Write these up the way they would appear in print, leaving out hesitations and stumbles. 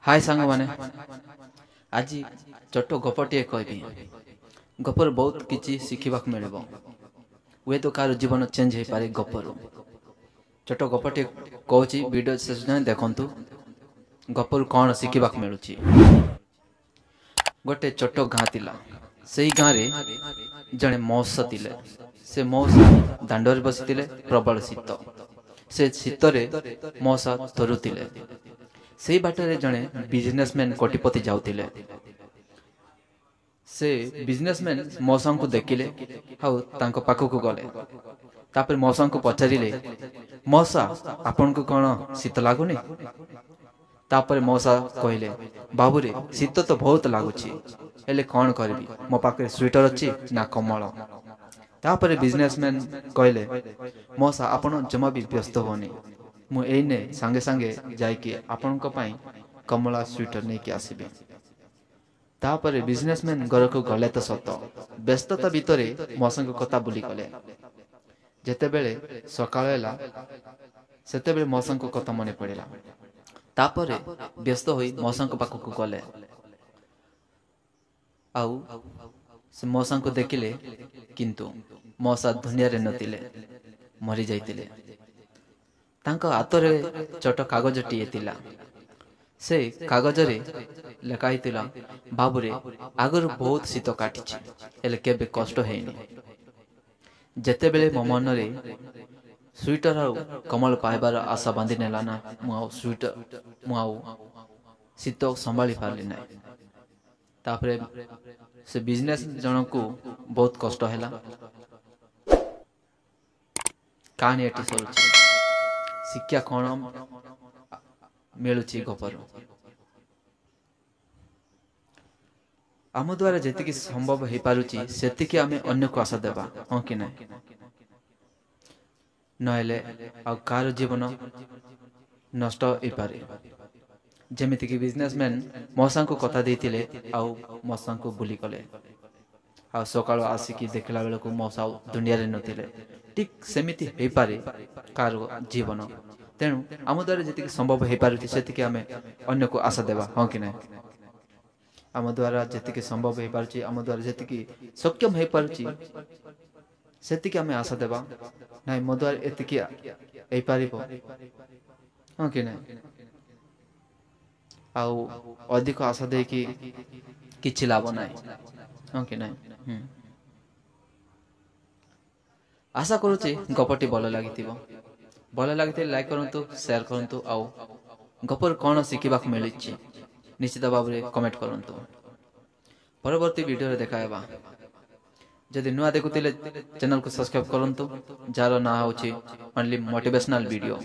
हाय सांग माने आज छोट गपटे कहबी गपर बहुत किसी शिखा मिल हुए तो कार जीवन चेंज हो पारे गपर छोट गपटे कौच वीडियो शेष जाए देखु गपर कौन शिखा मिलूँ गोटे छोट गाँ थिला से गाँव में जड़े मौसा थिले से मौसा दांडरे बसी प्रबल शीत से शीतरे मौसा थरुले से बाटर जड़े बिजनेसमैन कोटिपति जाऊले से बिजनेसमैन मौसा को देखिले पाखक गले तापर मौसा को पचारे मौसा आपण को कौन शीत लगुनि तापर मौसा कहले बाबूरे शीत तो बहुत लगुच हेले कौन करी मो पाखे स्वेटर अच्छी ना कमल तापर बिजनेसमैन कहले मौसा आपण जमा भी व्यस्त होनी मुझे सांगे सांगे जाइए आपण कमला स्वेटर नहीं कि आसबि तापर बिजनेसमैन घर को गले तो सत व्यस्तता भितर मौसा कथा बुली गले जेते बेले सकाळ सेते बेले मौसा कथा मन पड़ा तापर व्यस्त होई मौसा पाखक गले आउ से मौसा को देखिले किंतु मौसा दुनिया रे नथिले मरी जाइतिले तांको हातरे छोट कागजटीए थिला से कागज रे लेखाई थिला बाबूरे आगर बहुत शीत काटिछि हेले केबे कष्ट हेनी जेते बेले मो मन रे स्वेटर आउ कमल पाइबार आशा बांधि नेला ना स्वेटर मुआउ शीत संभाली पारली ना तापरे से बिजनेस जन को बहुत कष्ट हैला कहानी एटी सरुछि शिक्षा कौन मिलूँ गपर आम द्वारा जी संभव हो पारुची से आम अन्य को आशा देवा हाँ कि ना नहले कार जीवन नष्ट हो पारे जमीती कि बिजनेसमैन मौसा को कथा देते आउ मौसा को बुली गले आ सकाळ आसिकी देखला बेल को मौसा दुनिया रे नथिले ठीक सेमिति हो पारे कार जीवन तेणु आम द्वारा जी संभव हो पारे से आम अन्य को आशा देवा हाँ कि ना आम द्वारा जी संभव हो पारे आम द्वारा जी सक्षम हो पारे से आम आशा देवा ना मो द्वारा एति पार हाँ कि ना आउ अधिक आशा दे कि लाभ ना हाँ कि ना आशा करुचे गपटी भल लगी लाइक करंतु शेयर करंतु आउ गपर कौन शिखा मिली निश्चित भाव में कमेंट करंतु परवर्ती वीडियो रे देखा जदि नुआ देखुले चैनल को सब्सक्राइब करंतु जार ना होची ओनली मोटिवेशनल वीडियो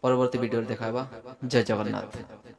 परवर्ती वीडियो रे देखा जय जगन्नाथ।